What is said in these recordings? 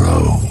tomorrow.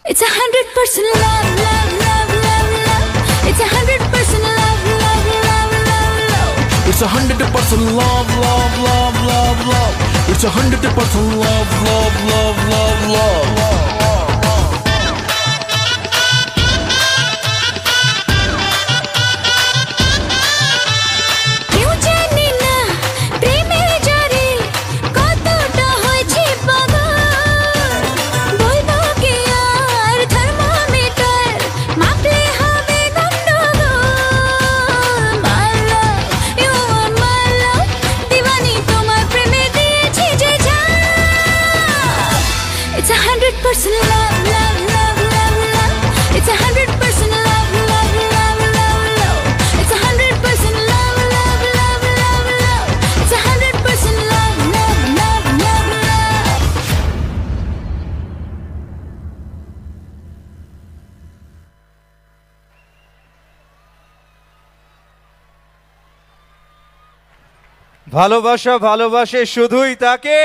It's 100% love, love, love, love, love. It's 100% love, love, love, love, love. It's 100% love, love, love, love, love. It's 100% love, love, love, love, love. My love ভালোবাসা ভালোবাসে শুধুই তাকে,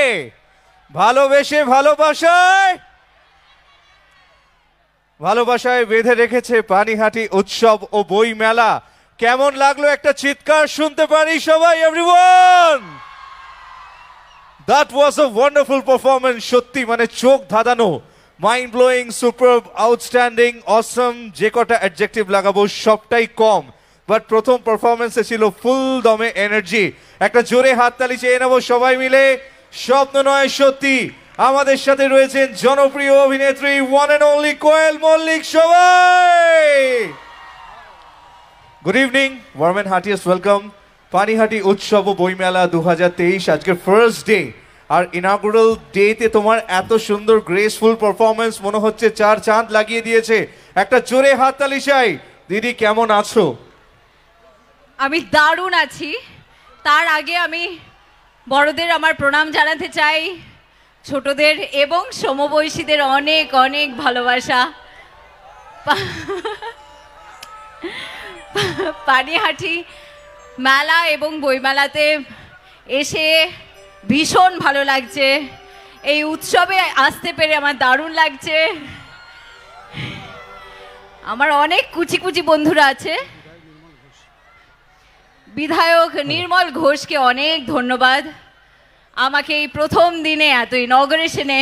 ভালোবেসে ভালোবাসায় বেঁধে রেখেছে পানিহাটি উৎসব ও বই মেলা। কেমন লাগলো একটা চিৎকার শুনতে পারি সবাই? Everyone, that was a wonderful performance. সত্যি মানে চোখ ধাঁধানো, মাইন্ড ব্লোয়িং, সুপারব, আউটস্ট্যান্ডিং, অসম, যে কটা অ্যাডজেক্টিভ লাগাবো সবটাই কম। বাট প্রথম পারফরমেন্সে ছিল ফুল দমে এনার্জি। একটা জোরে হাততালি চেয়ে নেবো সবাই মিলে। স্বপ্ন নয় সত্যি, আমাদের সাথে রয়েছেন জনপ্রিয় অভিনেত্রী one and only Koel Mallick. সবাই good evening, warm and heartiest welcome. Panihati উৎসব ও বইমেলা 2023 আজকের ফার্স্ট ডে, আর ইনাগুরাল ডেতে তোমার এত সুন্দর গ্রেসফুল পারফরমেন্স, মনে হচ্ছে চার চাঁদ লাগিয়ে দিয়েছে। একটা জোরে হাততালি চাই। দিদি কেমন আছো? আমি দারুণ আছি। তার আগে আমি বড়দের আমার প্রণাম জানাতে চাই, ছোটদের এবং সমবয়সীদের অনেক অনেক ভালোবাসা। পানিহাটি মেলা এবং বইমেলাতে এসে ভীষণ ভালো লাগছে। এই উৎসবে আসতে পেরে আমার দারুণ লাগছে। আমার অনেক কুচি কুচি বন্ধুরা আছে। বিধায়ক নির্মল ঘোষকে অনেক ধন্যবাদ, আমাকে এই প্রথম দিনে এত ইনগরেশনে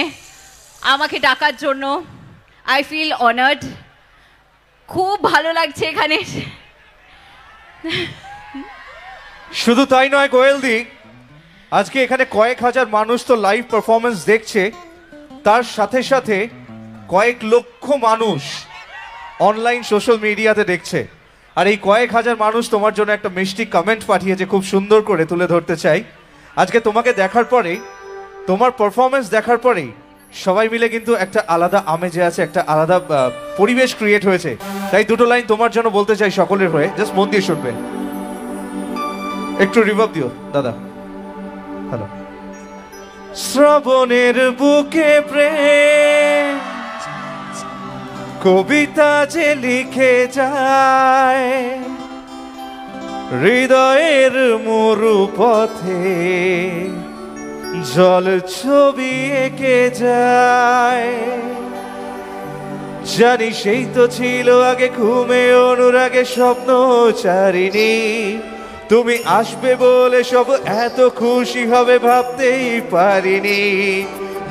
আমাকে ডাকার জন্য। আই ফিল অনার্ড, খুব ভালো লাগছে এখানে। শুধু তাই নয় কোয়েলদি, আজকে এখানে কয়েক হাজার মানুষ তো লাইভ পারফরমেন্স দেখছে, তার সাথে সাথে কয়েক লক্ষ মানুষ অনলাইন সোশ্যাল মিডিয়াতে দেখছে। আর এই কয়েক হাজার মানুষ তোমার জন্য একটা মিষ্টি কমেন্ট পাঠিয়েছে, খুব সুন্দর করে তুলে ধরতে চাই। আজকে তোমাকে দেখার পরেই, তোমার পারফরমেন্স দেখার পরেই সবাই মিলে কিন্তু একটা আলাদা আমেজে আছে, একটা আলাদা পরিবেশ ক্রিয়েট হয়েছে। তাই দুটো লাইন তোমার জন্য বলতে চাই সকলের হয়ে, জাস্ট মন দিয়ে শুনবে। একটু রিভার্ব দিও দাদা। হ্যালো। শ্রাবণের বুকে প্রেম কবিতা যে লিখে যায়, হৃদয়ের মরু পথে জল ছবি এঁকে যায়। জানি সেই তো ছিল আগে ঘুমে অনুরাগে স্বপ্ন চারিনি, তুমি আসবে বলে সব এত খুশি হবে ভাবতেই পারিনি।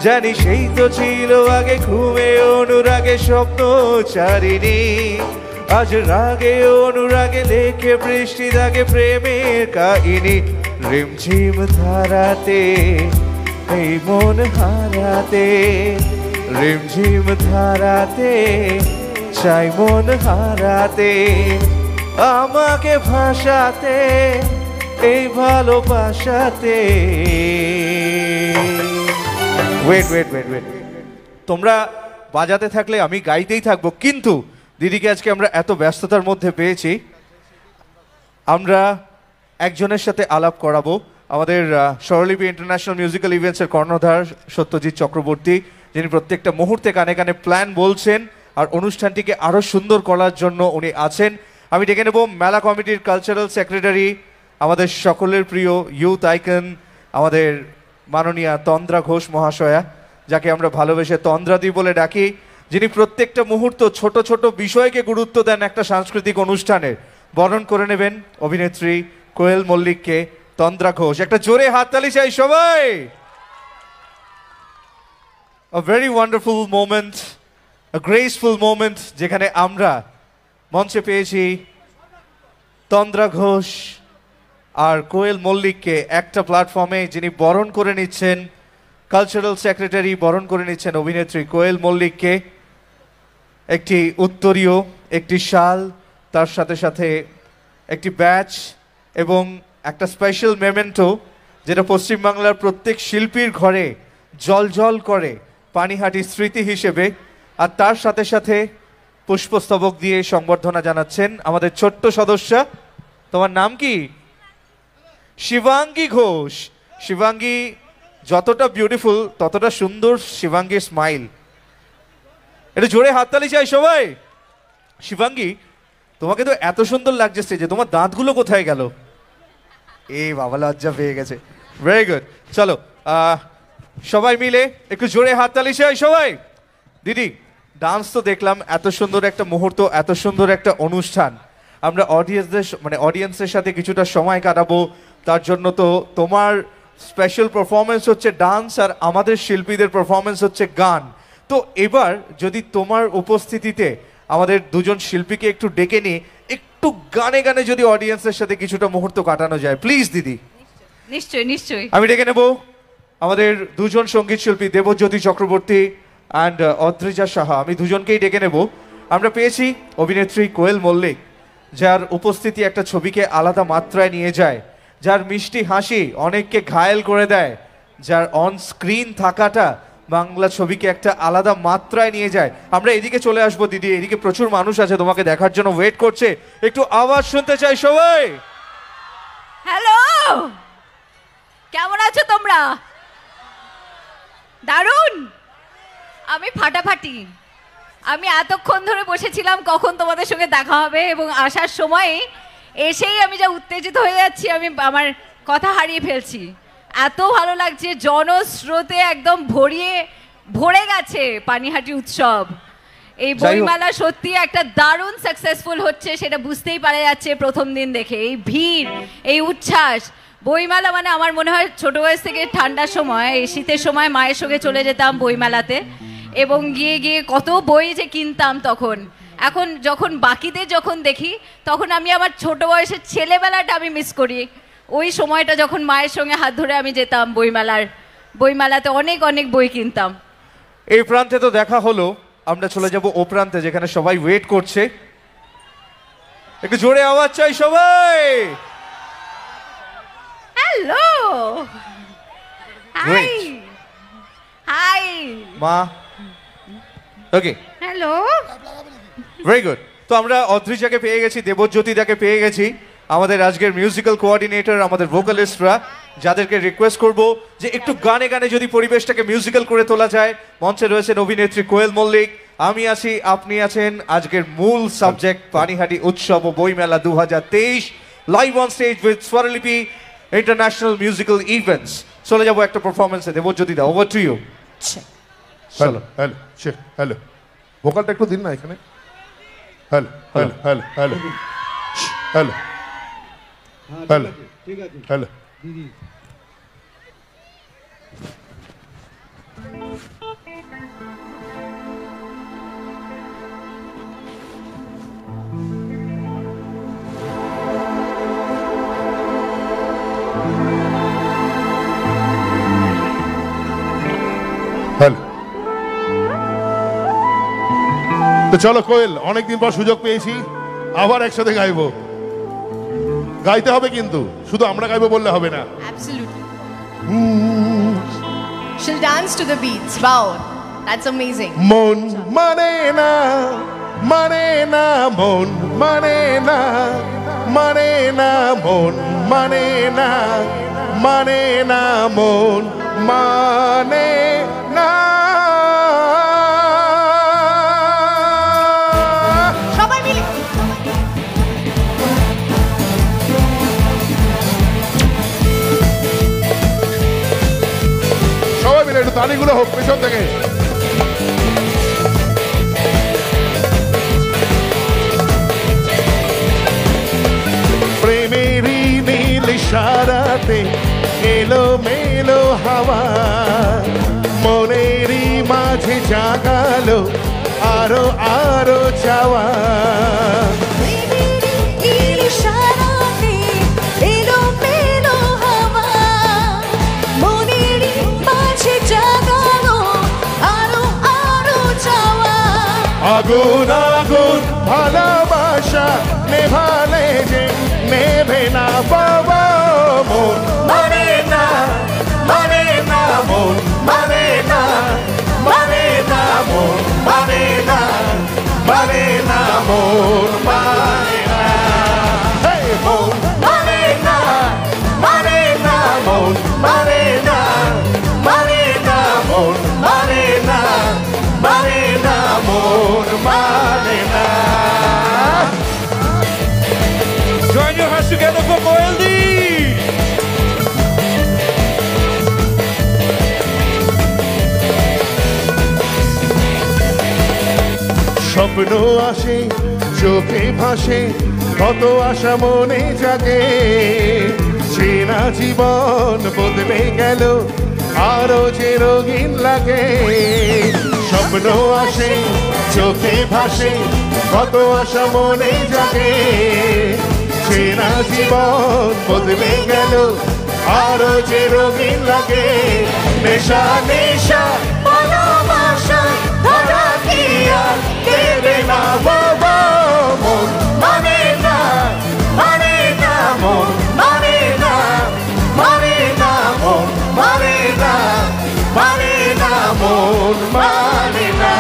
জানি সেই তো ছিল আগে ঘুমে অনুরাগে স্বপ্ন চারিনি, আজ রাগে অনুরাগে লেখে বৃষ্টি দাগে প্রেমের কাহিনী। রিমঝিম ধারাতে এই মন হারাতে, রিমঝিম ধারাতে চাই মন হারাতে, আমাকে ভাষাতে এই ভালোবাসাতে। ওয়েট ওয়েট ওয়েট ওয়েট, তোমরা বাজাতে থাকলে আমি গাইতেই থাকবো, কিন্তু দিদিকে আজকে আমরা এত ব্যস্ততার মধ্যে পেয়েছি, আমরা একজনের সাথে আলাপ করাবো। আমাদের স্বরলিপি ইন্টারন্যাশনাল মিউজিক্যাল ইভেন্টসের কর্ণধার সত্যজিৎ চক্রবর্তী, যিনি প্রত্যেকটা মুহূর্তে কানে কানে প্ল্যান বলছেন আর অনুষ্ঠানটিকে আরও সুন্দর করার জন্য উনি আছেন। আমি ডেকে নেব মেলা কমিটির কালচারাল সেক্রেটারি, আমাদের সকলের প্রিয় ইউথ আইকন, আমাদের মাননীয়া তন্দ্রা ঘোষ মহাশয়া, যাকে আমরা ভালোবেসে তন্দ্রাদি বলে ডাকি, যিনি প্রত্যেকটা মুহূর্ত ছোট ছোট বিষয়কে গুরুত্ব দেন একটা সাংস্কৃতিক অনুষ্ঠানের। বরণ করে নেবেন অভিনেত্রী কোয়েল মল্লিককে। তন্দ্রা ঘোষ, একটা জোরে হাততালি চাই সবাই। A very wonderful moment, a graceful moment, যেখানে আমরা মঞ্চে পেয়েছি তন্দ্রা ঘোষ আর কোয়েল মল্লিককে একটা প্ল্যাটফর্মে, যিনি বরণ করে নিচ্ছেন কালচারাল সেক্রেটারি, বরণ করে নিচ্ছেন অভিনেত্রী কোয়েল মল্লিককে। একটি উত্তরীয়, একটি শাল, তার সাথে সাথে একটি ব্যাচ এবং একটা স্পেশাল মেমেন্টো, যেটা পশ্চিমবাংলার প্রত্যেক শিল্পীর ঘরে জল করে পানিহাটির স্মৃতি হিসেবে। আর তার সাথে সাথে পুষ্পস্তবক দিয়ে সংবর্ধনা জানাচ্ছেন আমাদের ছোট্ট সদস্যা। তোমার নাম কি? শিবাঙ্গী ঘোষ। শিবাঙ্গী যতটা বিউটিফুল ততটা সুন্দর শিবাঙ্গীর স্মাইল। এটা জোরে হাততালি চাই সবাই। শিবাঙ্গী, তোমাকে তো এত সুন্দর লাগছে স্টেজে, তোমার দাঁতগুলো কোথায় গেল? এই বাবা লজ্জা পেয়ে গেছে। ভেরি গুড, চলো সবাই মিলে একটু জোরে হাততালি চাই সবাই। দিদি, ডান্স তো দেখলাম, এত সুন্দর একটা মুহূর্ত, এত সুন্দর একটা অনুষ্ঠান, আমরা অডিয়েন্সের সাথে কিছুটা সময় কাটাবো, তার জন্য তো তোমার স্পেশাল পারফরমেন্স হচ্ছে ডান্স আর আমাদের শিল্পীদের পারফরমেন্স হচ্ছে গান। তো এবার যদি তোমার উপস্থিতিতে আমাদের দুজন শিল্পীকে একটু ডেকে নিয়ে একটু গানে গানে যদি অডিয়েন্সের সাথে কিছুটা মুহূর্ত কাটানো যায়, প্লিজ দিদি। নিশ্চয়ই নিশ্চয়ই। আমি ডেকে নেব আমাদের দুজন সঙ্গীত শিল্পী দেবজ্যোতি চক্রবর্তী অ্যান্ড অদ্রিজা সাহা, আমি দুজনকেই ডেকে নেব। আমরা পেয়েছি অভিনেত্রী কোয়েল মল্লিক, যার উপস্থিতি একটা ছবিকে আলাদা মাত্রায় নিয়ে যায়, যার মিষ্টি হাসি অনেককে ঘায়েল করে দেয়, যার অন স্ক্রিন থাকাটা বাংলা ছবিকে একটা আলাদা মাত্রায় নিয়ে যায়। আমরা এদিকে চলে আসবো দিদি, এদিকে প্রচুর মানুষ আছে তোমাকে দেখার জন্য ওয়েট করছে, একটু আওয়াজ শুনতে চাই সবাই। হ্যালো, কেমন আছো তোমরা? দারুণ, আমি ফাটাফাটি। আমি এতক্ষণ ধরে বসেছিলাম কখন তোমাদের সঙ্গে দেখা হবে, এবং আসার সময় এসেই আমি যা উত্তেজিত হয়ে যাচ্ছি, আমি আমার কথা হারিয়ে ফেলছি। এত ভালো লাগছে, জনস্রোতে একদম ভরে গেছে পানিহাটি উৎসব। এই বইমেলা সত্যি একটা দারুণ সাকসেসফুল হচ্ছে, সেটা বুঝতেই পারা যাচ্ছে প্রথম দিন দেখে। এই ভিড়, এই উচ্ছ্বাস, বইমেলা মানে আমার মনে হয় ছোট বয়স থেকে ঠান্ডার সময়, এই শীতের সময় মায়ের সঙ্গে চলে যেতাম বইমেলাতে, এবং গিয়ে গিয়ে কত বই যে কিনতাম তখন। এখন যখন বাকিদের যখন দেখি, তখন আমি আমার ছোট বয়সের ছেলেবেলাটা আমি মিস করি। ওই সময়টা যখন মায়ের সঙ্গে হাত ধরে আমি যেতাম বইমেলাতে, অনেক অনেক বই কিনতাম। এই প্রান্তে তো দেখা হলো, আমরা চলে যাব ও প্রান্তে যেখানে সবাই ওয়েট করছে। একটু জোরে আওয়াজ চাই সবাই। হ্যালো, হাই হাই মা। ওকে, হ্যালো, ভেরি গুড। তো আমরা অদ্রিজাকে পেয়ে গেছি, দেবজ্যোতিদাকে পেয়ে গেছি, আমাদের আজকের মিউজিক্যাল কোঅর্ডিনেটর, আমাদের ভোকালিস্টরা, যাদেরকে রিকোয়েস্ট করব যে একটু গানে গানে যদি পরিবেশটাকে মিউজিক্যাল করে তোলা যায়। মঞ্চে রয়েছেন অভিনেত্রী কোয়েল মল্লিক, আমি আছি, আপনি আছেন। আজকের মূল সাবজেক্ট পানিহাটি উৎসব ও বইমেলা 2023, live on stage with Swaralipi international musical events. চলে যাবো একটা পারফরমেন্সে। দেবজ্যোতিদা, over to you. Hello hello hello, ভোকালটা একটু দিন না এখানে। Hello hello hello hello hello hello hello. Hello, তো চলো কোয়েল, অনেকদিন পর সুযোগ পেয়েছি, আবার একসাথে গাইবো। গাইতে হবে কিন্তু, শুধু আমরা গাইবো বললে হবে না। Absolutely. She'll dance to the beats. Wow, that's amazing. মন মানে না, মানে না, মন মানে না, মানে না, মন মানে না, মানে না, মন মানে না। সবাই মিলে একটু তালিগুলো হোক পেছন থেকে। প্রেমেরই নীল ইশারাতে এলো মেলো হাওয়া, মনেরই মাঝে জাগালো আরো আরো চাওয়া। আগুন আগুন ভালোবাসা নেভালে যে নেভে না বাবা, মন মানে না, মানে না, মন মানে না, মানে না, মন মানে না, মানে না, মন মানে না, মন মানে না, মানে না, মন মানে না, মানে না, মন মানে না, মানে না, মন মানে না। Join your hands together for Koel D. আসে চোখে ভাসে কত আশা মনে জাগে চেনা জীবন বদলে গেল আরো যে রঙিন লাগে স্বপ্ন আসে চোখে ভাসে কত আশা মনে জাগে চেনা জীবন বদলে গেল আরো যে রঙিন লাগে নেশা নেশা ভালোবাসা ধরা কি আর দেবে না বাবা মন মানে না মানে না মন মানে না মানে না মন মানে না মানে না মন মানে না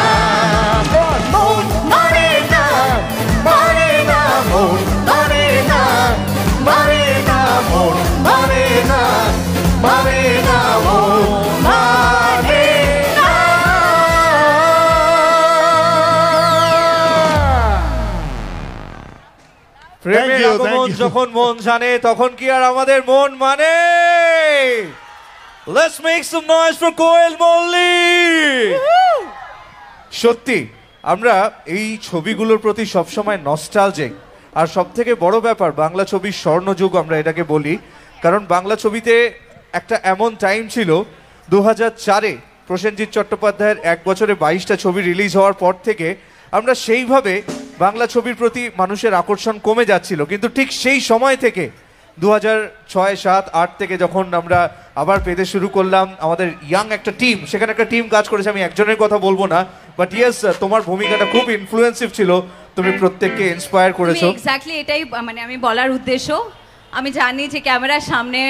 মন মানে না মানে না মন মানে না মানে না মন মানে না মানে না মন মানে না প্রেমের you, আগমন thank you. যখন মন জানে তখন কি আর আমাদের মন মানে Let's make some noise for Koel Mallick সত্যি আমরা এই ছবিগুলোর প্রতি সবসময় নস্টালজিক আর সব থেকে বড় ব্যাপার বাংলা ছবির স্বর্ণযুগ আমরা এটাকে বলি কারণ বাংলা ছবিতে একটা এমন টাইম ছিল 2004-এ প্রসেনজিৎ চট্টোপাধ্যায়ের 1 বছরে 22টা ছবি রিলিজ হওয়ার পর থেকে আমরা সেইভাবে বাংলা ছবির প্রতি মানুষের আকর্ষণ কমে যাচ্ছিল কিন্তু ঠিক সেই সময় থেকে 2006, 7, 8 থেকে যখন আমরা আবার পেতে শুরু করলাম আমাদের ইয়াং একটা টিম সেখানে একটা টিম কাজ করেছে আমি একজনের কথা বলবো না বাট ইয়েস তোমার ভূমিকাটা খুব ইনফ্লুয়েন্সিভ ছিল তুমি প্রত্যেককে ইন্সপায়ার করেছো এক্স্যাক্টলি এটাই মানে আমি বলার উদ্দেশ্য আমি জানি যে ক্যামেরার সামনে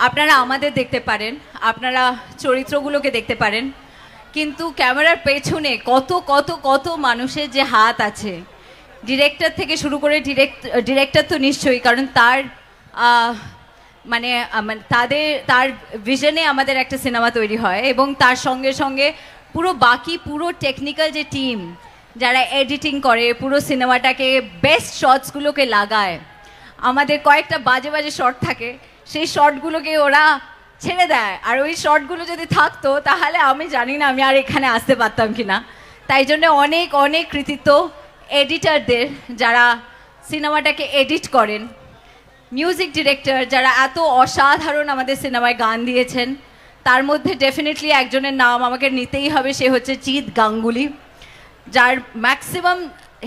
আপনারা আমাদের দেখতে পারেন আপনারা চরিত্রগুলোকে দেখতে পারেন কিন্তু ক্যামেরার পেছনে কত কত কত মানুষের যে হাত আছে ডিরেক্টর থেকে শুরু করে ডিরেক্টর তো নিশ্চয়ই কারণ তার মানে তার ভিশনে আমাদের একটা সিনেমা তৈরি হয় এবং তার সঙ্গে সঙ্গে পুরো টেকনিক্যাল যে টিম যারা এডিটিং করে পুরো সিনেমাটাকে বেস্ট শটসগুলোকে লাগায় আমাদের কয়েকটা বাজে বাজে শট থাকে সেই শটগুলোকে ওরা ছেড়ে দেয় আর ওই শটগুলো যদি থাকতো তাহলে আমি জানি না আমি আর এখানে আসতে পারতাম কি না তাই জন্য অনেক অনেক কৃতিত্ব এডিটরদের যারা সিনেমাটাকে এডিট করেন মিউজিক ডিরেক্টর যারা এত অসাধারণ আমাদের সিনেমায় গান দিয়েছেন তার মধ্যে ডেফিনেটলি একজনের নাম আমাকে নিতেই হবে সে হচ্ছে চিৎ গাঙ্গুলি যার ম্যাক্সিমাম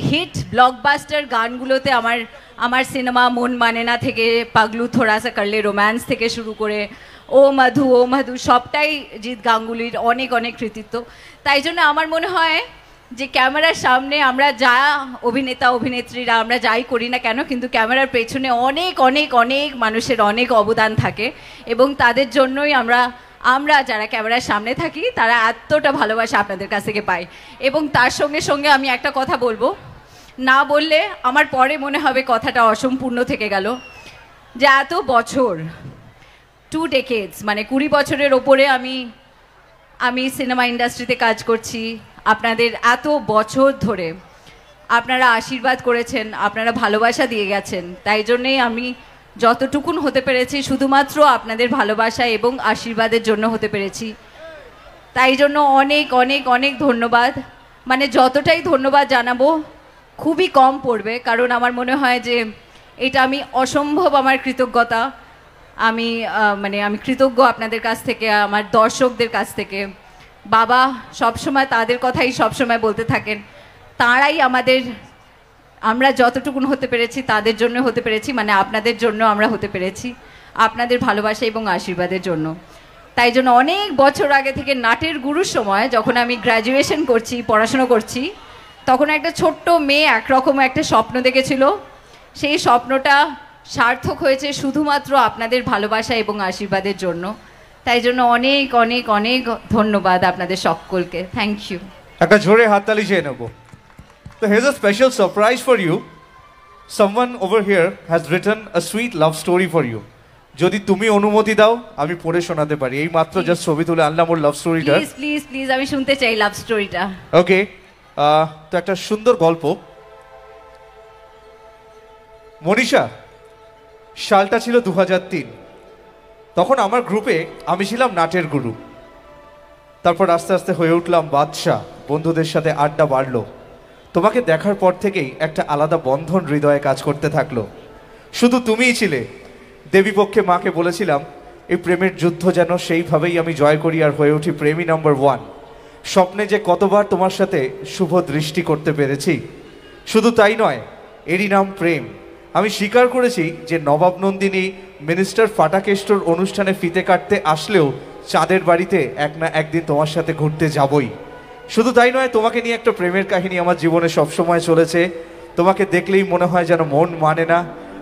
হিট ব্লকবাস্টার গানগুলোতে আমার সিনেমা মন মানে না থেকে পাগলু থোড়া সা করলে রোম্যান্স থেকে শুরু করে ও মধু সবটাই জিৎ গাঙ্গুলির অনেক অনেক কৃতিত্ব তাই জন্য আমার মনে হয় যে ক্যামেরার সামনে আমরা যা অভিনেতা অভিনেত্রীরা আমরা যাই করি না কেন কিন্তু ক্যামেরার পেছনে অনেক অনেক অনেক মানুষের অনেক অবদান থাকে এবং তাদের জন্যই আমরা যারা ক্যামেরার সামনে থাকি তারা এতটা ভালোবাসা আপনাদের কাছ থেকে পাই এবং তার সঙ্গে সঙ্গে আমি একটা কথা বলবো না বললে আমার পরে মনে হবে কথাটা অসম্পূর্ণ থেকে গেল যে এত বছর 2 decades মানে 20 বছরের ওপরে আমি সিনেমা ইন্ডাস্ট্রিতে কাজ করছি আপনাদের এত বছর ধরে আপনারা আশীর্বাদ করেছেন আপনারা ভালোবাসা দিয়ে গেছেন তাই জন্যেই আমি যতটুকুন হতে পেরেছি শুধুমাত্র আপনাদের ভালোবাসা এবং আশীর্বাদের জন্য হতে পেরেছি তাই জন্য অনেক অনেক অনেক ধন্যবাদ মানে যতটাই ধন্যবাদ জানাবো খুবই কম পড়বে কারণ আমার মনে হয় যে এটা আমি অসম্ভব আমার কৃতজ্ঞতা আমি কৃতজ্ঞ আপনাদের কাছ থেকে আমার দর্শকদের কাছ থেকে বাবা সবসময় তাদের কথাই সবসময় বলতে থাকেন তাঁরাই আমরা যতটুকুন হতে পেরেছি তাদের জন্য হতে পেরেছি মানে আপনাদের জন্য আমরা হতে পেরেছি আপনাদের ভালোবাসা এবং আশীর্বাদের জন্য তাই জন্য অনেক বছর আগে থেকে নাটের গুরুর সময় যখন আমি গ্র্যাজুয়েশন করছি পড়াশোনা করছি তখন একটা ছোট্ট মেয়ে একরকম একটা স্বপ্ন দেখেছিল সেই স্বপ্নটা সার্থক হয়েছে শুধুমাত্র আপনাদের ভালোবাসা এবং আশীর্বাদের জন্য তাই জন্য অনেক অনেক অনেক ধন্যবাদ আপনাদের সকলকে থ্যাংক ইউ একটা জোরে হাততালি চেয়ে নেব তো here's a special surprise for you someone over here has written a sweet love story for you যদি তুমি অনুমতি দাও আমি পড়ে শোনাতে পারি এই মাত্র জাস্ট ছবি তুলে আনলাম ওর লাভ স্টোরিটা প্লিজ প্লিজ প্লিজ আমি শুনতে চাই লাভ স্টোরিটা ওকে তো একটা সুন্দর গল্প মনীষা সালটা ছিল 2003 তখন আমার গ্রুপে আমি ছিলাম নাটের গুরু তারপর আস্তে আস্তে হয়ে উঠলাম বাদশা বন্ধুদের সাথে আড্ডা বাড়লো তোমাকে দেখার পর থেকেই একটা আলাদা বন্ধন হৃদয়ে কাজ করতে থাকলো। শুধু তুমিই ছিলে। দেবীপক্ষে মাকে বলেছিলাম এই প্রেমের যুদ্ধ যেন সেইভাবেই আমি জয় করি আর হয়ে উঠি প্রেমী নাম্বার 1। স্বপ্নে যে কতবার তোমার সাথে শুভ দৃষ্টি করতে পেরেছি। শুধু তাই নয়, এরই নাম প্রেম। আমি স্বীকার করেছি যে নবাব নন্দিনী মিনিস্টার ফাটাকেষ্টর অনুষ্ঠানে ফিতে কাটতে আসলেও চাঁদের বাড়িতে এক না একদিন তোমার সাথে ঘুরতে যাবই। শুধু তাই নয়, তোমাকে নিয়ে একটা প্রেমের কাহিনী আমার জীবনে সবসময় চলেছে। তোমাকে দেখলেই মনে হয় যেন মন মানে না।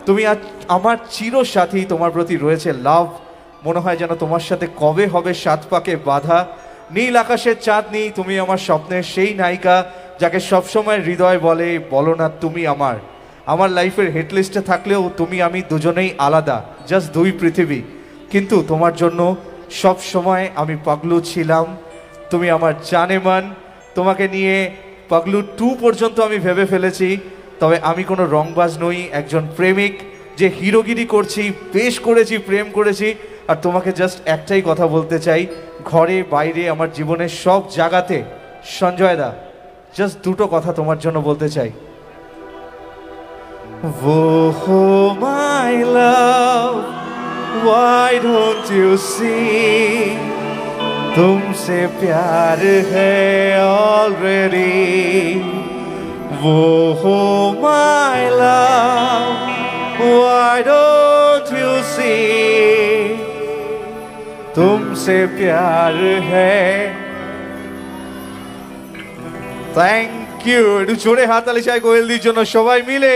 তুমি আজ আমার চিরসাথী, তোমার প্রতি রয়েছে লাভ। মনে হয় যেন তোমার সাথে কবে হবে 7 পাকে বাঁধা। নীল আকাশের চাঁদনি, তুমি আমার স্বপ্নের সেই নায়িকা যাকে সবসময় হৃদয় বলে বলো না তুমি আমার। আমার লাইফের হেডলিস্টে থাকলেও তুমি আমি দুজনেই আলাদা, জাস্ট 2 পৃথিবী। কিন্তু তোমার জন্য সব সময় আমি পাগলু ছিলাম। তুমি আমার জানেমান। তোমাকে নিয়ে পাগলু 2 পর্যন্ত আমি ভেবে ফেলেছি। তবে আমি কোনো রংবাজ নই, একজন প্রেমিক যে হিরোগিরি করছি, বেশ করেছি, প্রেম করেছি। আর তোমাকে জাস্ট একটাই কথা বলতে চাই, ঘরে বাইরে আমার জীবনের সব জায়গাতে সঞ্জয় দা জাস্ট 2টো কথা তোমার জন্য বলতে চাই। वो हो my love, why don't you see, तुमसे प्यार है already। वो हो my love, why don't you see, तुमसे प्यार है। Thank you. একটু জোরে হাততালি চাই কোয়েলদির জন্য সবাই মিলে।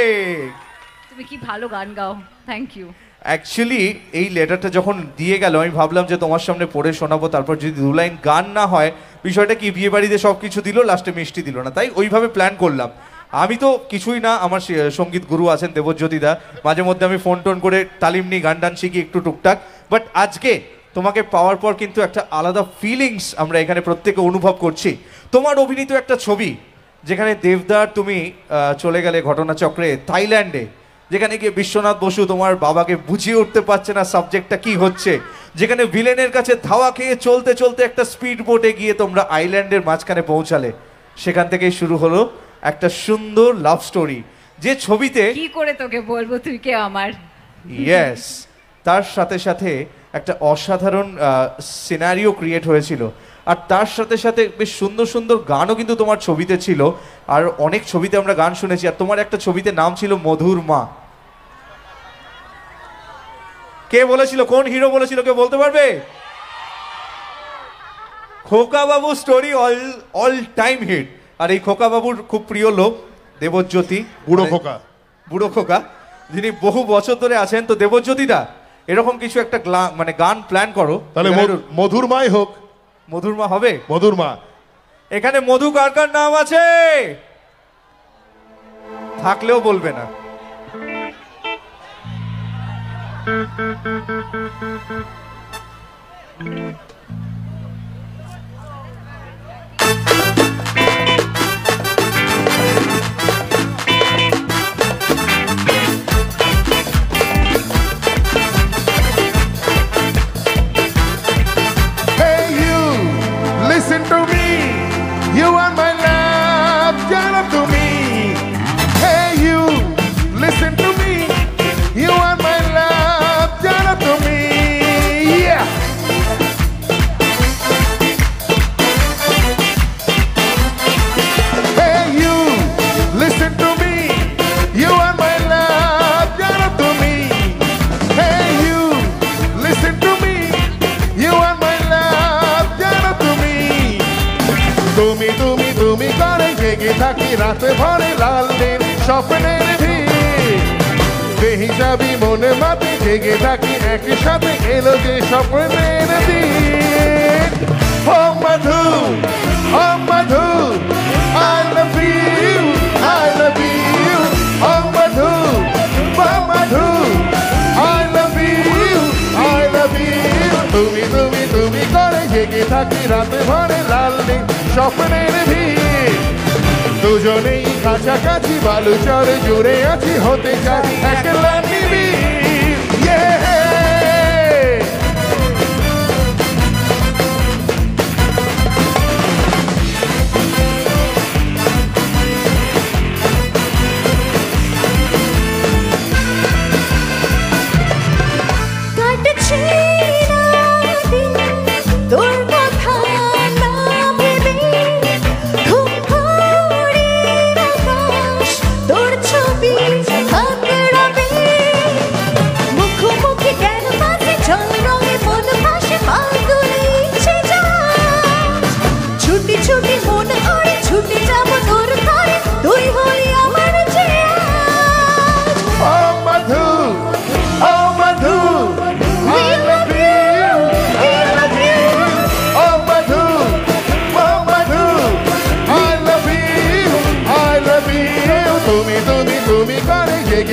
তুমি কি ভালো গান গাও, থ্যাংক ইউ। অ্যাকচুয়ালি এই লেটারটা যখন দিয়ে গেল আমি ভাবলাম যে তোমার সামনে পড়ে শোনাবো, তারপর যদি 2 লাইন গান না হয় বিষয়টা কি, বিয়ে বাড়িতে সব কিছু দিল, লাস্টে মিষ্টি দিল না, তাই ওইভাবে প্ল্যান করলাম। আমি তো কিছুই না, আমার সঙ্গীত গুরু আছেন দেবজ্যোতি দা, মাঝে মধ্যে আমি ফোন টোন করে তালিম নিই, গান টান শিখি একটু টুকটাক। বাট আজকে তোমাকে পাওয়ার পর কিন্তু একটা আলাদা ফিলিংস আমরা এখানে প্রত্যেকে অনুভব করছি। তোমার অভিনীত একটা ছবি যেখানে দেবদার তুমি চলে গেলে ঘটনাচক্রে থাইল্যান্ডে, যেখানে গিয়ে বিশ্বনাথ বসু তোমার বাবাকে বুঝিয়ে উঠতে পারছে না সাবজেক্টটা কি হচ্ছে, যেখানে ভিলেনের কাছে ধাওয়া খেয়ে চলতে চলতে একটা স্পিড বোটে গিয়ে তোমরা আইল্যান্ডের মাঝখানে পৌঁছালে। সেখান থেকেই শুরু হলো একটা সুন্দর লাভ স্টোরি, যে ছবিতে কি করে তোকে বলবো তুই কে আমার। ইয়েস, তার সাথে সাথে একটা অসাধারণ সিনারিও ক্রিয়েট হয়েছিল। আর তার সাথে সাথে বেশ সুন্দর সুন্দর গানও কিন্তু তোমার ছবিতে ছিল। আর অনেক ছবিতে আমরা গান শুনেছি। আর তোমার একটা ছবিতে নাম ছিল মধুর মা। কে বলেছিল, কোন হিরো বলেছিল, কে বলতে পারবে? খোকা বাবু স্টোরি অল টাইম হিট। আর এই খোকা বাবুর খুব প্রিয় লোক দেবজ্যোতি, বুড়ো খোকা। বুড়ো খোকা, যিনি বহু বছর ধরে আছেন। তো দেবজ্যোতিদা এরকম কিছু একটা মানে গান প্ল্যান করো, তাহলে মধুর মাই হোক। মধুর মা হবে? মধুর মা। এখানে মধু কার কার নাম আছে? থাকলেও বলবে না। Listen to me, you are my love, turn up to me. Hey you, listen to me, you are my love, turn up to me. Yeah. Hey you, listen to me, you are my love, turn up to me. Hey you, listen to me, you are my love, turn up to me. তুমি তুমি তুমি করে জেগে থাকি রাতে ভরে লাল দিন স্বপ্নের ভিড় বেহিসাবি মনে মাতে জেগে থাকি একই সাথে এলো যে স্বপ্নের দিন ও মধু ও মধু I love you I love you O Madhu O Madhu I love you I love you তুমি তুমি তুমি করে জেগে থাকি রাতে ভরে লাল দিন স্বপ্নের ভিড় দুজনেই কাছাকাছি বালুচরে জুড়ে আছি হতে চাই একলা নিবিড়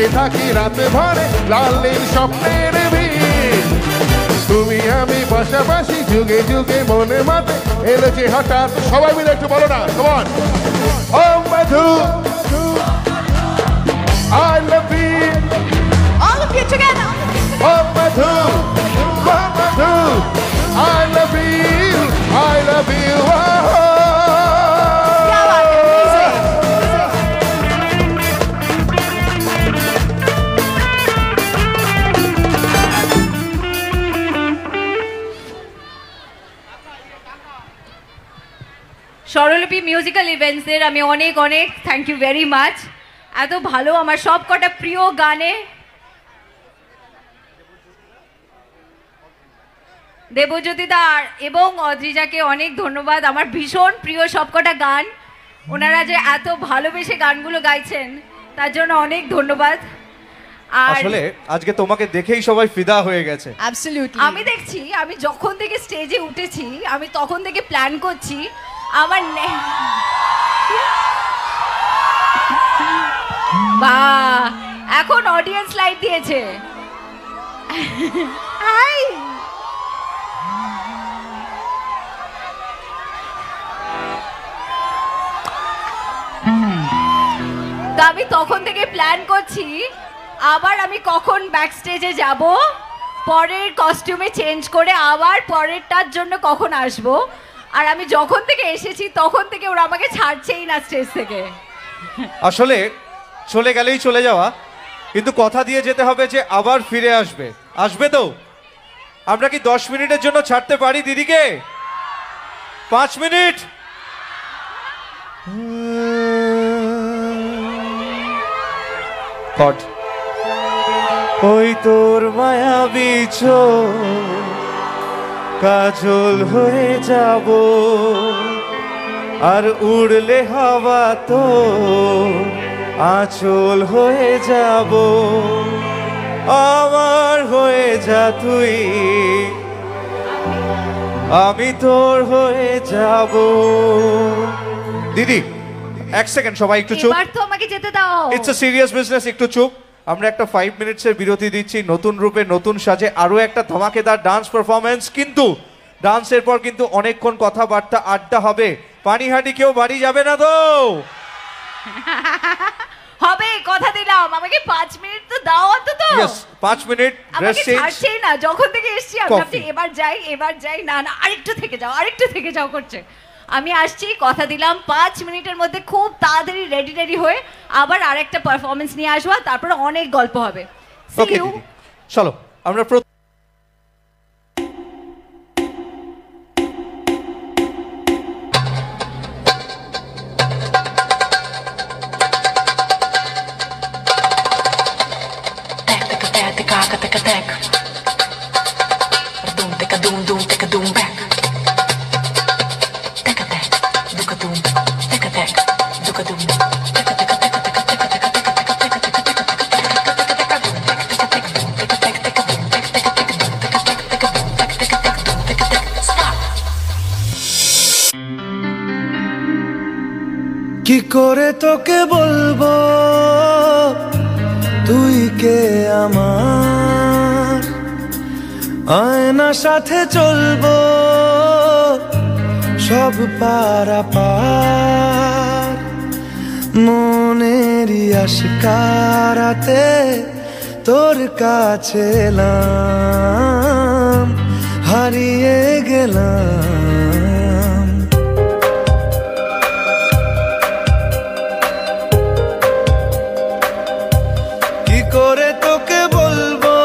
জেগে থাকি রাতে ভরে লাল নীল স্বপ্নের ভিড় তুমি আমি পাশাপাশি যুগে যুগে মনে মাতে এলো যে হঠাৎ সবাই মিলে একটু বলো না কমান ও মধু I love you All of you together. oh Madhu I love you I love you oh. Yeah, amazing. স্বরলিপি মিউজিক্যাল ইভেন্টসের আমি অনেক অনেক থ্যাংক ইউ ভেরি মাচ এত ভালো আমার সব কটা প্রিয় গানে দেবজ্যোতি দা এবং অদ্রিজাকে অনেক ধন্যবাদ আমার ভীষণ প্রিয় সবকটা গান ওনারা যে এত ভালোবেসে গানগুলো গাইছেন তার জন্য অনেক ধন্যবাদ আর আসলে আজকে তোমাকে দেখেই সবাই ফিদা হয়ে গেছে Absolutely. আমি দেখছি আমি যখন থেকে স্টেজে উঠেছি আমি তখন থেকে প্ল্যান করছি আমার বাহ এখন অডিয়েন্স লাইট দিয়েছে হাই তো আমি তখন থেকে প্ল্যান করছি আবার আমি কখন ব্যাক স্টেজে যাব পরের কস্টিউমে চেঞ্জ করে আবার পরেরটার জন্য কখন আসব আর আমি যখন থেকে এসেছি তখন থেকে ওরা আমাকে ছাড়ছেই না স্টেজ থেকে আসলে চলে গেলেই চলে যাওয়া কিন্তু কথা দিয়ে যেতে হবে যে আবার ফিরে আসবে আসবে তো আমরা কি 10 মিনিটের জন্য ছাড়তে পারি দিদিকে 5 মিনিট কট ওই তোর মায়াবী চোখ কাজল হয়ে যাব আর উড়লে হাওয়া তো আঁচল হয়ে যাব আমার হয়ে যা তুই আমি তোর হয়ে যাব দিদি এক সেকেন্ড সবাই একটু চুপ এবার তো আমাকে যেতে দাও ইটস আ সিরিয়াস বিজনেস একটু চুপ আমরা একটা 5 মিনিটসের বিরতি দিচ্ছি নতুন রূপে নতুন সাজে আরো একটা ধমাকেদার ডান্স পারফরম্যান্স কিন্তু ডান্সের পর কিন্তু অনেকক্ষণ কথাবার্তা আড্ডা হবে পানিহাটি কেউ বাড়ি যাবে না তো হবে কথা দিলাম আমাকে 5 মিনিট তো দাও অন্তত ইয়েস 5 মিনিট ড্রেস আমাকে চেঞ্জ ছাড়ছেই না যখন থেকে এসেছি আমি Coffee. ভাবছি এবার যাই না না আরেকটু থেকে যাও করছে আমি আসছি কথা দিলাম 5 মিনিটের মধ্যে খুব তাড়াতাড়ি রেডি হয়ে আবার আরেকটা পারফরমেন্স নিয়ে আসবো তারপর অনেক গল্প হবে See ওকে you. চলো আমরা কি করে তোকে বলবো তুই কে আমার আয়না সাথে চলবো সব পারাপার মনেরই আশকারাতে তোর কাছে এলাম হারিয়ে গেলাম কি করে তোকে বলবো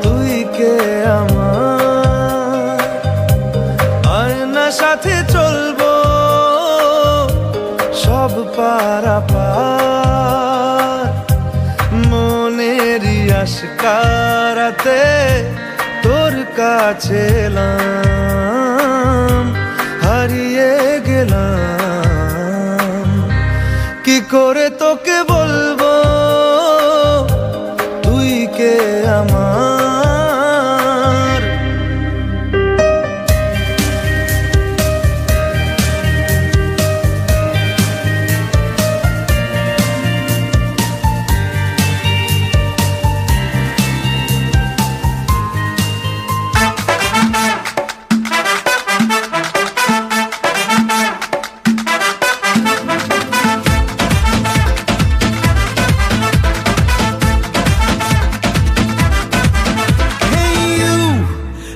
তুই কে আমার আয়না সাথে চলবো সব পারাপার মনেরই আশকারাতে তোর কাছে এলাম হারিয়ে গেলাম কি করে তোকে বলবো তুই কে আমার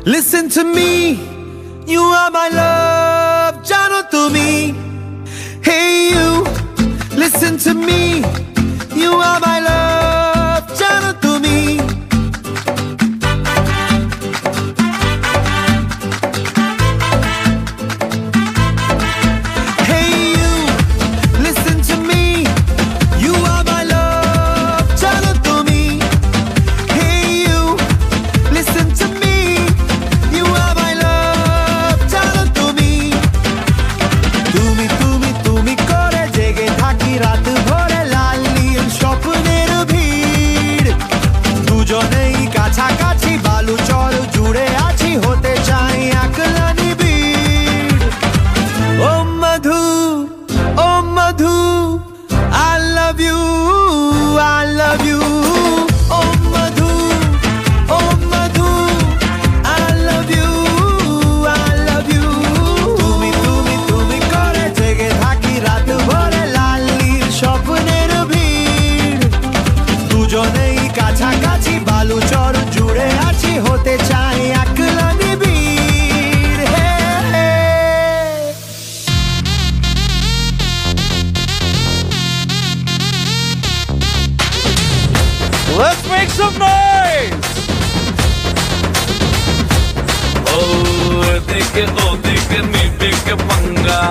Listen to me, you are my love, jano tumi. Hey you, listen to me, you are my love, jano tumi. Hey you, listen to me, you are my love, jano tumi. Hey you, listen to me, you are my love, jano tumi. Tumi tumi tumi kore jege thaki raat bhore lal নীল স্বপ্নের ভিড় দুজনেই কাছাকাছি বালুচর জুড়ে আছি হতে চাই একলা নিবিড় ও মধু I love you O Madhu I love you তুমি তুমি তুমি করে জেগে থাকি রাত ভরে লাল নীল স্বপ্নের ভিড় দুজনেই কাছাকাছি বালুচর জুড়ে আছি হতে চাই একলা নিবিড় হে হে Let's make some noise! एदिके ओदिके नीदिके पंगा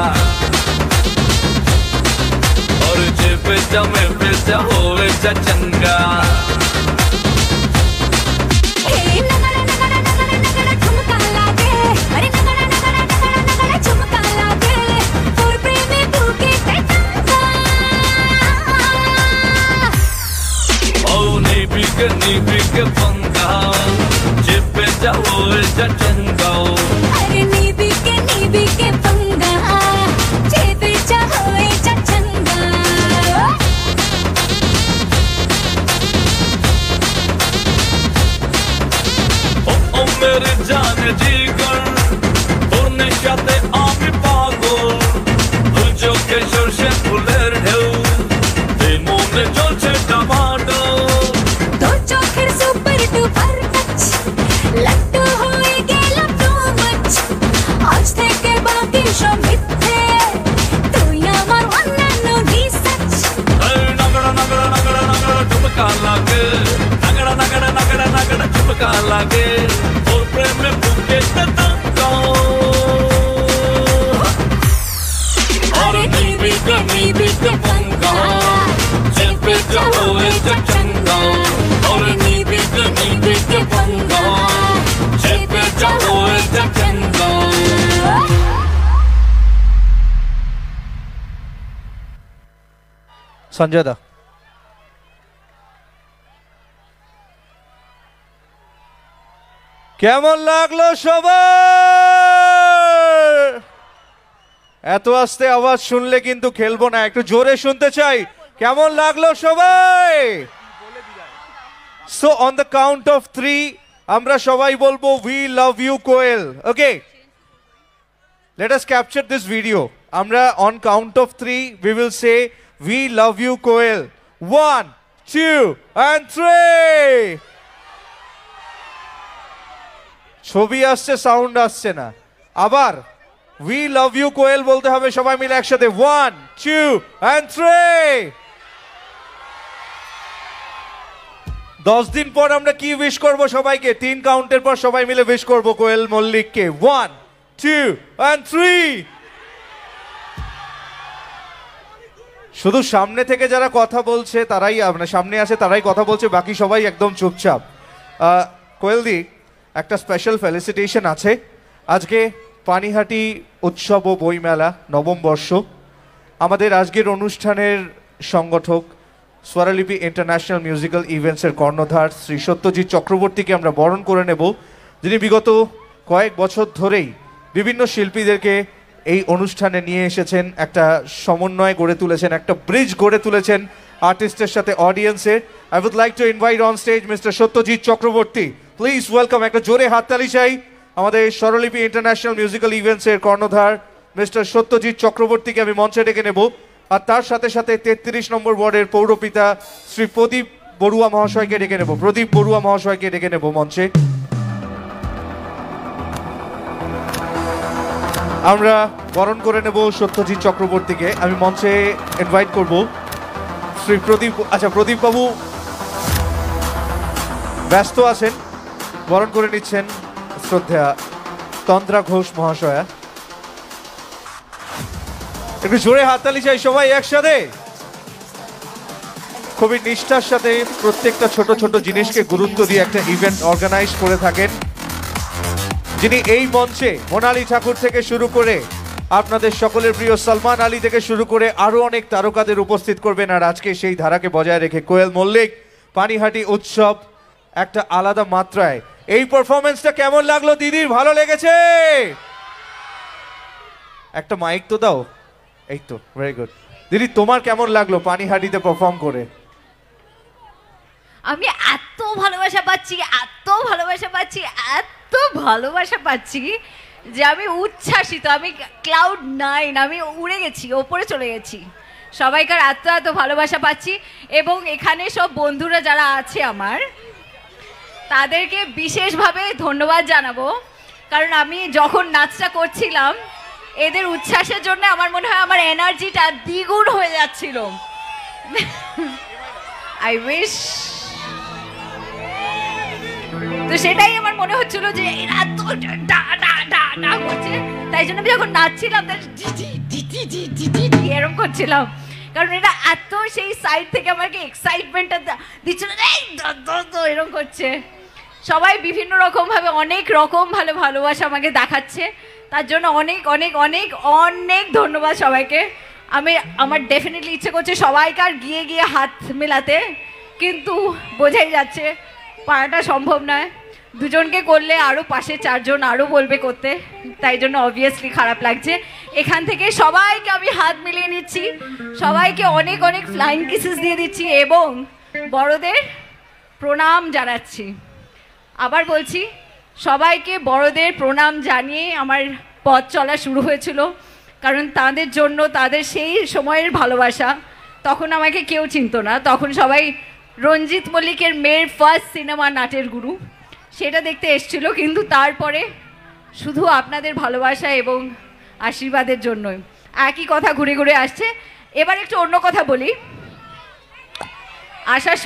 और जेबे जा में बेचा होवे जा चंगा Hey, nagara nagara nagara nagara ठुमका लागे अरे नगड़ा नगड़ा नगड़ा नगड़ा झुमका लागे और प्रेमी भूखे तंगा ओ नीबिके पंगा जेबे जा होवे जा चंगा अरे नीबी के पंगा जेबे जा होए जा चंगा ओ मेरे जान जीगर और नेशाते आमी पागल तुझ के शोरशे फुलेर ढेउ ते मोने चलছে टमाटो तो चोखेर सुपर डुपर टच लट्टू হয়ে গেলাম টু মাচ আজ থেকে বাকি সব মিথ্যে তুই আমার অন্যান্য রিসার্চ नगड़ा नगड़ा नगड़ा नगड़ा झुमका लागे नगड़ा नगड़ा नगड़ा नगड़ा झुमका लागे और प्रेम में भूखे तंगा और नीबी के पंगा जेबे जाओ जा चंगा और नीबी के पंगा जेबे जाओ जा चंगा সঞ্জয় দা কেমন লাগলো সবার এত আস্তে আওয়াজ শুনলে কিন্তু খেলবো না একটু জোরে শুনতে চাই কেমন লাগলো সবাই so on the count of 3 আমরা সবাই বলবো we love you Koel okay let us capture this video আমরা on count of 3 we will say we love you Koel 1 2 and 3 ছবি আসছে সাউন্ড আসছে না আবার we love you কোয়েল বলতে হবে সবাই মিলে একসাথে 1 2 and 3 10 দিন পর আমরা কি উইশ করব সবাইকে 3 কাউন্টের পর সবাই মিলে উইশ করব কোয়েল মল্লিককে 1 2 and 3 শুধু সামনে থেকে যারা কথা বলছে তারাই মানে সামনে আসে তারাই কথা বলছে বাকি সবাই একদম চুপচাপ কোয়েলদি একটা স্পেশাল ফেলিসিটেশন আছে আজকে পানিহাটি উৎসব ও বইমেলা নবম বর্ষ আমাদের আজকের অনুষ্ঠানের সংগঠক স্বরলিপি ইন্টারন্যাশনাল মিউজিক্যাল ইভেন্টসের কর্ণধার শ্রী সত্যজিৎ চক্রবর্তীকে আমরা বরণ করে নেব যিনি বিগত কয়েক বছর ধরেই বিভিন্ন শিল্পীদেরকে এই অনুষ্ঠানে নিয়ে এসেছেন একটা সমন্বয় গড়ে তুলেছেন একটা ব্রিজ গড়ে তুলেছেন আর্টিস্টের সাথে অডিয়েন্সের I would like to invite on stage mister Satyajit Chakraborty please welcome একটা জোরে হাততালি চাই আমাদের স্বরলিপি ইন্টারন্যাশনাল মিউজিক্যাল ইভেন্টসের কর্ণধার মিস্টার সত্যজিৎ চক্রবর্তীকে আমি মঞ্চে ডেকে নেব আর তার সাথে সাথে 33 নম্বর ওয়ার্ডের পৌরপিতা শ্রী প্রদীপ বড়ুয়া মহাশয়কে ডেকে নেব প্রদীপ বড়ুয়া মহাশয়কে ডেকে নেব মঞ্চে আমরা বরণ করে নেব সত্যজিৎ চক্রবর্তীকে। আমি মঞ্চে ইনভাইট করব শ্রী প্রদীপ। আচ্ছা, প্রদীপ বাবু ব্যস্ত আছেন, বরণ করে নিচ্ছেন শ্রদ্ধা তন্দ্রা ঘোষ মহাশয়া। একটু জোরে হাততালি চাই সবাই একসাথে। খুবই নিষ্ঠার সাথে প্রত্যেকটা ছোট ছোট জিনিসকে গুরুত্ব দিয়ে একটা ইভেন্ট অর্গানাইজ করে থাকেন, যিনি এই মঞ্চে মোনালি ঠাকুর থেকে শুরু করে আপনাদের সকলের প্রিয় সালমান আলী থেকে শুরু করে আরো অনেক তারকাদের উপস্থিত করবেন। আর আজকে সেই ধারাকে বজায় রেখে কোয়েল মল্লিক, পানিহাটি উৎসব একটা আলাদা মাত্রায়। এই পারফরমেন্সটা কেমন লাগলো দিদির? ভালো লেগেছে? একটা মাইক তো দাও। এই তো, ভেরি গুড। দিদি, তোমার কেমন লাগলো পানিহাটিতে পারফর্ম করে? আমি এত ভালোবাসা পাচ্ছি, এত ভালোবাসা পাচ্ছি, এত ভালোবাসা পাচ্ছি যে আমি উচ্ছ্বাসিত। আমি ক্লাউড 9, আমি উড়ে গেছি, ওপরে চলে গেছি। সবাইকার এত এত ভালোবাসা পাচ্ছি। এবং এখানে সব বন্ধুরা যারা আছে আমার, তাদেরকে বিশেষভাবে ধন্যবাদ জানাবো। কারণ আমি যখন নাচটা করছিলাম, এদের উচ্ছ্বাসের জন্য আমার মনে হয় আমার এনার্জিটা দ্বিগুণ হয়ে যাচ্ছিল। I wish. তো সেটাই আমার মনে হচ্ছিল যে এরা তো করছে, তাই জন্য আমি যখন নাচছিলাম এরকম করছিলাম, কারণ এরা এত সেই সাইড থেকে আমাকে এক্সাইটমেন্টটা দিচ্ছিল, এরকম করছে। সবাই বিভিন্ন রকম ভাবে অনেক রকম ভালোবাসা আমাকে দেখাচ্ছে, তার জন্য অনেক অনেক অনেক অনেক ধন্যবাদ সবাইকে। আমার ডেফিনেটলি ইচ্ছে করছে সবাইকার গিয়ে গিয়ে হাত মেলাতে, কিন্তু বোঝাই যাচ্ছে পারাটা সম্ভব নয়। দুজনকে করলে আরও পাশে 4 জন আরও বলবে করতে, তাই জন্য অবভিয়াসলি খারাপ লাগছে। এখান থেকে সবাইকে আমি হাত মিলিয়ে নিচ্ছি, সবাইকে অনেক অনেক ফ্লাইং কিসেস দিয়ে দিচ্ছি এবং বড়দের প্রণাম জানাচ্ছি। আবার বলছি, সবাইকে বড়দের প্রণাম জানিয়ে আমার পথ চলা শুরু হয়েছিল, কারণ তাদের জন্য, তাদের সেই সময়ের ভালোবাসা। তখন আমাকে কেউ চিনতো না, তখন সবাই রঞ্জিত মল্লিকের মেয়ের ফার্স্ট সিনেমা নাটের গুরু সেটা দেখতে এসেছিল, কিন্তু তারপরে শুধু আপনাদের ভালোবাসা এবং আশীর্বাদের জন্যই একই কথা ঘুরে ঘুরে আসছে। এবার একটু অন্য কথা বলি। আসার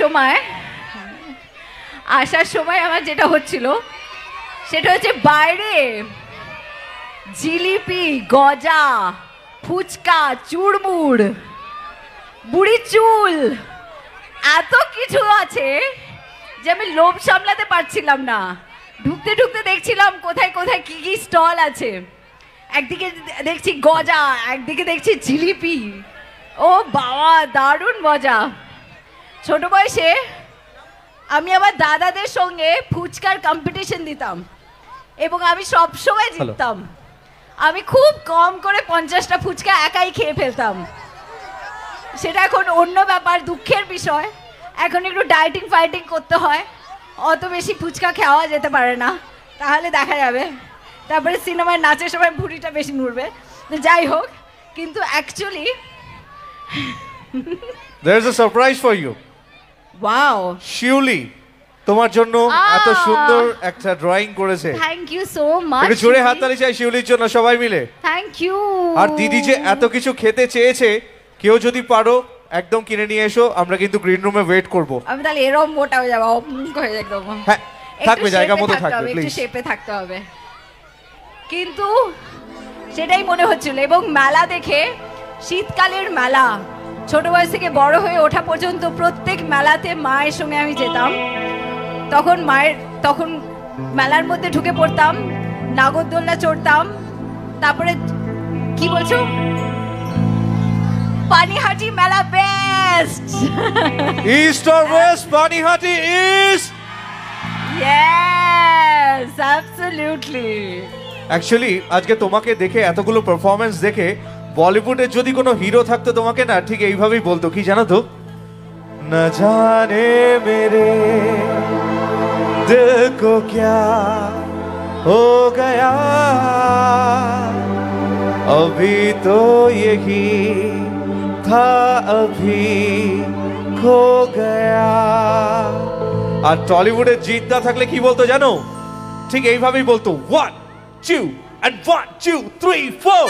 সময় আমার যেটা হচ্ছিল সেটা হচ্ছে বাইরে জিলিপি, গজা, ফুচকা, চুড়মুড়, বুড়ি চুল, এত কিছু আছে যে আমি লোভ সামলাতে পারছিলাম না। ঢুকতে ঢুকতে দেখছিলাম কোথায় কোথায় কি কি স্টল আছে। একদিকে দেখছি গজা, একদিকে দেখছি জিলিপি। ও বাবা, দারুণ মজা। ছোট বয়সে আমি আমার দাদাদের সঙ্গে ফুচকার কম্পিটিশন দিতাম এবং আমি সবসময় জিততাম। আমি খুব কম করে 50টা ফুচকা একাই খেয়ে ফেলতাম। সেটা এখন অন্য ব্যাপার, দুঃখের বিষয়। এখন একটু ডায়েটিং ফাইটিং করতে হয়, অত বেশি ফুচকা খাওয়া যেতে পারে না, তাহলে দেখা যাবে। তারপরে সিনেমায় নাচের সময় ভুঁড়িটা বেশি নড়বে। যাই হোক, কিন্তু actually There's a surprise for you. Wow, Shiuli তোমার জন্য এত সুন্দর একটা ড্রয়িং করেছে। Thank you so much. একটু জোরে হাততালি চাই শিউলির জন্য সবাই মিলে। Thank you. আর দিদি যে এত কিছু খেতে চেয়েছে, কেউ যদি পারো একদম কিনে নিয়ে এসো, আমরা কিন্তু গ্রিন রুমে ওয়েট করব। আমি তাহলে এরকম মোটা হয়ে যাবো, হয়ে একদম। হ্যাঁ, থাকবে, জায়গা মতো থাকবে, একটু প্লিজ। শেপে থাকতে হবে, কিন্তু সেটাই মনে হচ্ছিল। এবং মেলা দেখে, শীতকালের মেলা, ছোট বয়স থেকে বড় হয়ে ওঠা পর্যন্ত প্রত্যেক মেলাতে মায়ের সঙ্গে আমি যেতাম। তখন মেলার মধ্যে ঢুকে পড়তাম, নাগরদোলনা চড়তাম। তারপরে কি বলছো, পানিহাটি মেলা best. East or West, Panihati east. Yes, absolutely. Actually আজকে তোমাকে দেখে, এতগুলো পারফরমেন্স দেখে, বলিউডের যদি কোনো হিরো থাকতো তোমাকে না ঠিক এইভাবেই বলতো, কি জানো তো, না জানে মেরে দিল কো ক্যা হো গয়া अभी तो यही था अभी खो गया। আর টলিউডে জিত না থাকলে কি বলতো জানো? ঠিক এইভাবেই বলতো 1 2 and 1 2 3 4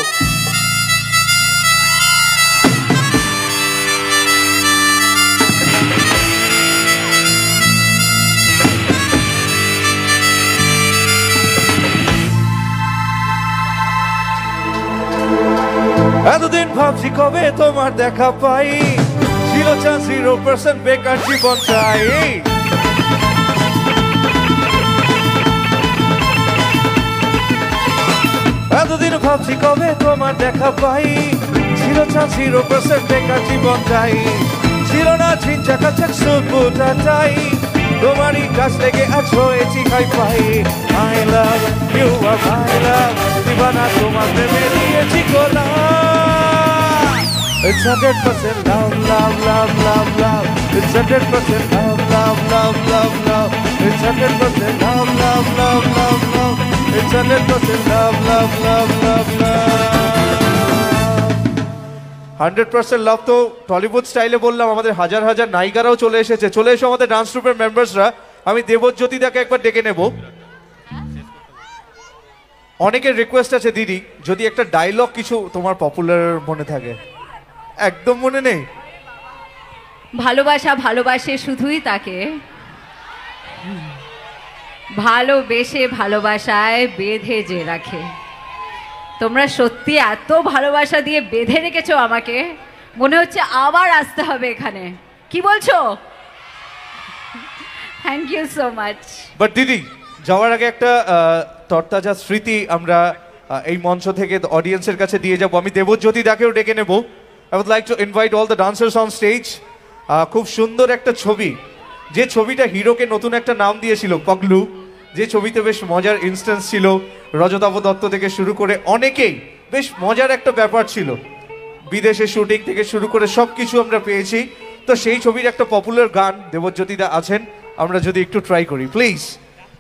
এতদিন ভাবছি কবে তোমার দেখা পাই, ছিল চান্স 0% বেকার জীবন চাই। এতদিন ভাবছি কবে তোমার দেখা পাই, ছিল চান্স 0% বেকার জীবন চাই। ছিল না ঝিঞ্চা কাছাক সুপুটা চাই, তোমারই কাছ থেকে আজ হয়েছি খাই পাই। I love you are my love, দিবানা তোমার প্রেমে দিয়েছি গোলা। It's 100% love, love, love, love, love. It's 100% love, love, love, love, love. It's 100% love, love, love, love, love. It's 100% love, love, love, love, love. 100% love তো Tollywood স্টাইলে বললাম, আমাদের হাজার হাজার নায়িকারাও চলে এসেছে। চলে এসো আমাদের ডান্স গ্রুপের মেম্বার্সরা। আমি দেবজ্যোতিদাকে একবার ডেকে নেব। অনেকের রিকোয়েস্ট আছে দিদি, যদি একটা ডায়লগ কিছু তোমার পপুলার মনে থাকে। একদম মনে নেই? ভালোবাসা ভালোবাসে শুধুই তাকে, ভালোবেসে ভালোবাসায় বেঁধে যে রাখে। তোমরা সত্যি এত ভালোবাসা দিয়ে বেঁধে রেখেছো আমাকে, মনে হচ্ছে আবার আসতে হবে এখানে। কি বলছো? Thank you so much. But দিদি, যাওয়ার আগে একটা তরতাজা স্মৃতি আমরা এই মঞ্চ থেকে অডিয়েন্সের কাছে দিয়ে যাব। আমি দেবজ্যোতি দাকেও ডেকে নেব। I would like to invite all the dancers on stage. খুব সুন্দর একটা ছবি, যে ছবিটা হিরোকে নতুন একটা নাম দিয়েছিল পগলু, যে ছবিতে বেশ মজার ইনস্ট্যান্স ছিল, রজতাভ দত্ত থেকে শুরু করে অনেকেই, বেশ মজার একটা ব্যাপার ছিল। বিদেশে শুটিং থেকে শুরু করে সব কিছু আমরা পেয়েছি। তো সেই ছবির একটা পপুলার গান দেবজ্যোতিদা আছেন, আমরা যদি একটু ট্রাই করি প্লিজ।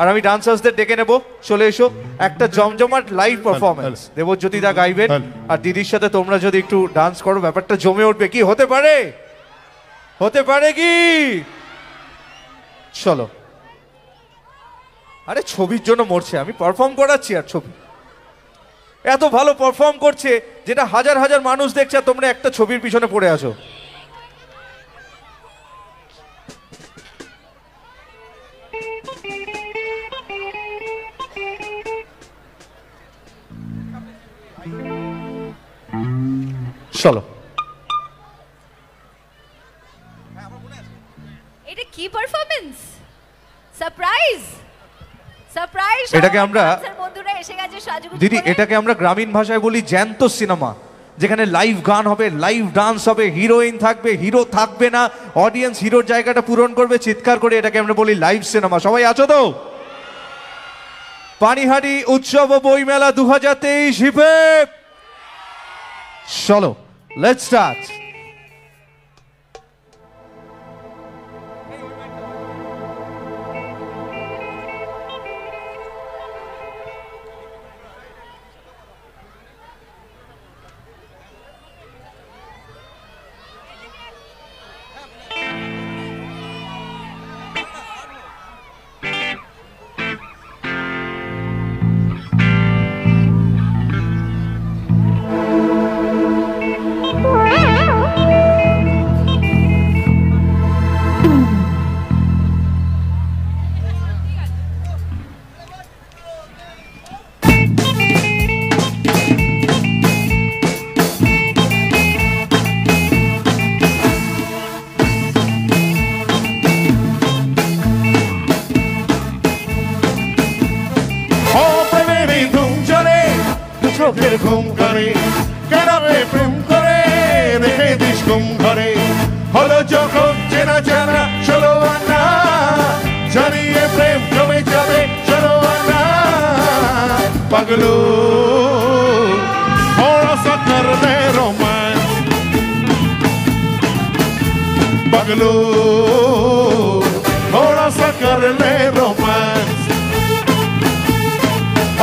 আর আমি ডান্সার্সদের ডেকে নেব, চলে এসো। একটা জমজমাট লাইভ পারফরমেন্স দেবজ্যোতিদা গাইবেন, আর দিদির সাথে তোমরা যদি একটু ডান্স করো, ব্যাপারটা জমে উঠবে। কি হতে পারে? হতে পারে কি? চলো। আরে ছবির জন্য মরছে, আমি পারফর্ম করাচ্ছি আর ছবি এত ভালো পারফর্ম করছে, যেটা হাজার হাজার মানুষ দেখছে, আর তোমরা একটা ছবির পিছনে পড়ে আছো। চলো। এটা কি পারফরম্যান্স? Surprise surprise. এটাকে আমরা বন্ধুরা এসে গেছে সাজুগুজু দিদি, করে। এটাকে আমরা গ্রামীণ ভাষায় বলি জ্যান্ত সিনেমা, যেখানে লাইভ গান হবে, লাইভ ডান্স হবে, হিরোইন থাকবে, হিরো থাকবে না, অডিয়েন্স হিরোর জায়গাটা পূরণ করবে চিৎকার করে। এটাকে আমরা বলি লাইভ সিনেমা। সবাই আছো তো? পানিহাটি উৎসব ও বইমেলা 2023 হিপে চলো, লেটস স্টার্ট। চোখের ঘুম করে কেনাবে প্রেম করে রেখে দিস ঘুম ঘরে হলো যখন চেনা জানা চলো আনা জানিয়ে প্রেম জমে যাবে চলো আনা পাগলো थोड़ा सा कर दे रोमांस पगलो थोड़ा सा कर ले रोमांस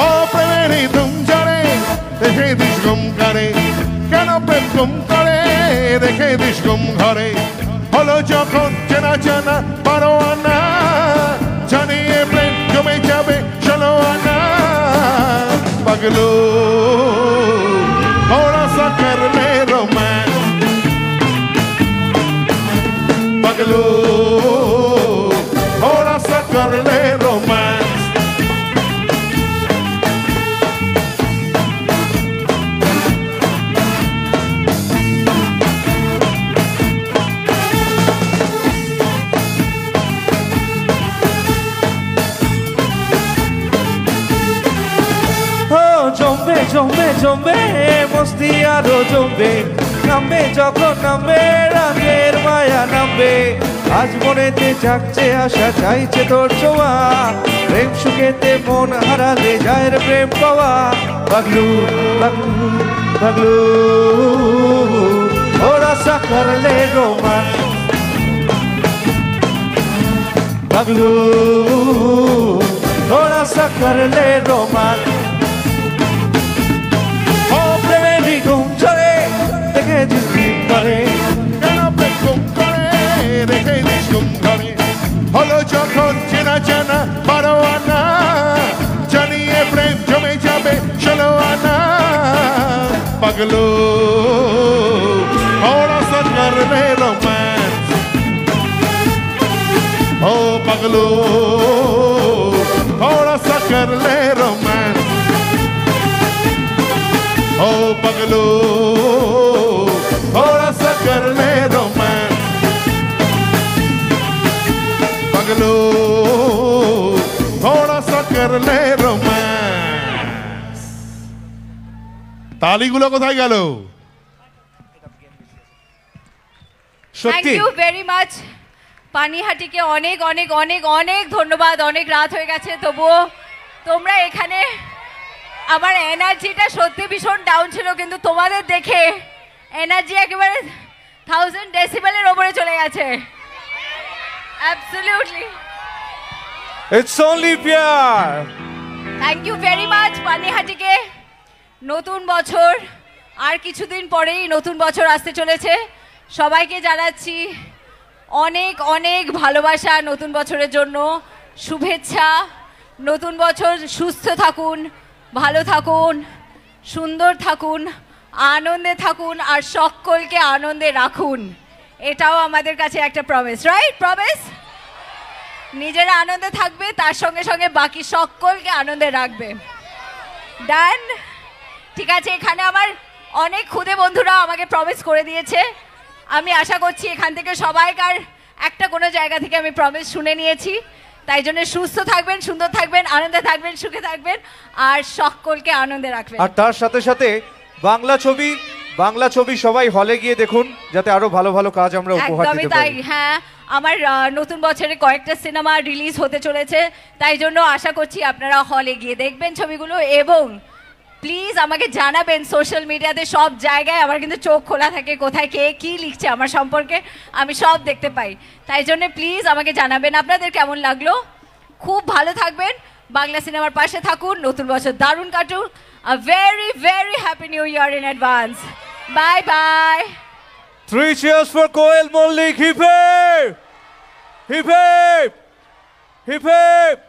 ओ प्रेमी तुम जाने देखे दिस गुम करे কেন প্রেম গুম করে রেখে দিস গুম ঘরে হলো যখন চেনা জানা পারো আনা জানিয়ে প্রেম জমে যাবে চলো আনা पगलू थोड़ा सा कर ले रोमांस पगलू थोड़ा सा कर ले रोमांस জমবে জমবে জমবে মস্তি আরো জমবে নামবে যখন নামবে রাগের মায়া নামবে আজ মনেতে জাগছে আশা চাইছে তোর ছোঁয়া প্রেম সুখেতে মন হারালে যায় রে প্রেম পাওয়া পাগলু পাগলু পাগলু थोड़ा सा कर ले रोमांस पगलू थोड़ा सा कर ले रोमांस দেখে দিস করে হলো যখন চেনা জানা 12 আনা জানিয়ে প্রেম জমে যাবে 16 আনা পাগলো थोड़ा सा कर ले रोमांस ओ पगलो थोड़ा सा कर ले रोमांस ओ पगलो थोड़ा सा कर ले रोमांस पगलो थोड़ा सा कर ले रोमांस তালিগুলো কোথায় গেল থ্যাংক ইউ ভেরি মাচ পানিহাটিকে অনেক অনেক অনেক অনেক ধন্যবাদ অনেক রাত হয়ে গেছে তবুও তোমরা এখানে আমার এনার্জিটা সত্যি ভীষণ ডাউন ছিল কিন্তু তোমাদের দেখে এনার্জি একেবারে 1000 ডেসিবেলের ওপরে চলে গেছে অ্যাবসলিউটলি ইটস অনলি পিয়ার থ্যাংক ইউ ভেরি মাচ পানিহাটিকে নতুন বছর আর কিছুদিন পরেই নতুন বছর আসতে চলেছে সবাইকে জানাচ্ছি অনেক অনেক ভালোবাসা নতুন বছরের জন্য শুভেচ্ছা নতুন বছর সুস্থ থাকুন ভালো থাকুন সুন্দর থাকুন আনন্দে থাকুন আর সকলকে আনন্দে রাখুন এটাও আমাদের কাছে একটা প্রমিস রাইট প্রমিস নিজেরা আনন্দে থাকবে তার সঙ্গে সঙ্গে বাকি সকলকে আনন্দে রাখবে ডান ঠিক আছে এখানে আমার অনেক খুদে বন্ধুরা আমাকে প্রমিস করে দিয়েছে আমি আশা করছি এখান থেকে সবাইকার একটা কোনো জায়গা থেকে আমি প্রমিস শুনে নিয়েছি তাই জন্য সুস্থ থাকবেন সুন্দর থাকবেন আনন্দে থাকবেন সুখে থাকবেন আর সকলকে আনন্দে রাখবেন আর তার সাথে সাথে বাংলা ছবি সবাই হলে গিয়ে দেখুন যাতে আরো ভালো ভালো কাজ আমরা উপহার একদমই দিতে তাই পারি হ্যাঁ আমার নতুন বছরে কয়েকটা সিনেমা রিলিজ হতে চলেছে তাই জন্য আশা করছি আপনারা হলে গিয়ে দেখবেন ছবিগুলো এবং প্লিজ আমাকে জানাবেন সোশ্যাল মিডিয়াতে সব জায়গায় আমার কিন্তু চোখ খোলা থাকে কোথায় কে কী লিখছে আমার সম্পর্কে আমি সব দেখতে পাই তাই জন্য প্লিজ আমাকে জানাবেন আপনাদের কেমন লাগলো খুব ভালো থাকবেন বাংলা সিনেমার পাশে থাকুন নতুন বছর দারুণ কাটুক a very very happy new year in advance bye bye 3 cheers for Koel Mollik hip hip hip hip hip hip